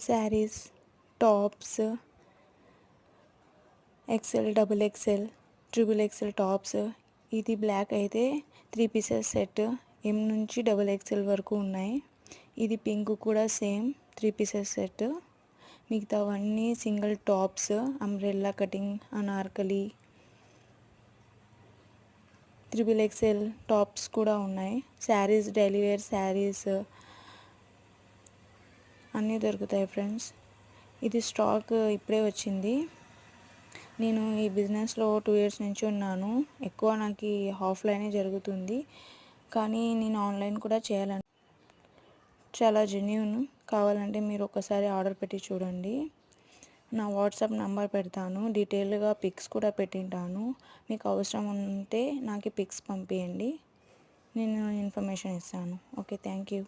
Saris, tops, XL, double XL, triple XL tops. ఇది black అయితే 3 pieces set, ఎం నుంచి double XL వరకు ఉన్నాయి. ఇది పింక్ కూడా సేమ్ 3 పీసెస్ సెట్. మిగతావన్నీ single tops, umbrella cutting, anarkali, triple XL tops కూడా ఉన్నాయి. శారీస్, డైలీ వేర్ శారీస్ అన్నీ దొరుకుతాయి ఫ్రెండ్స్. ఇది స్టాక్ ఇప్పుడే వచ్చింది. నేను ఈ బిజినెస్లో 2 ఇయర్స్ నుంచి ఉన్నాను. ఎక్కువ నాకు ఆఫ్లైనే జరుగుతుంది, కానీ నేను ఆన్లైన్ కూడా చేయాలని చాలా జెన్యూన్. కావాలంటే మీరు ఒకసారి ఆర్డర్ పెట్టి చూడండి. నా వాట్సాప్ నంబర్ పెడతాను, డీటెయిల్గా పిక్స్ కూడా పెట్టింటాను. మీకు అవసరం ఉంటే నాకు పిక్స్ పంపించండి, నేను ఇన్ఫర్మేషన్ ఇస్తాను. Okay, thank you.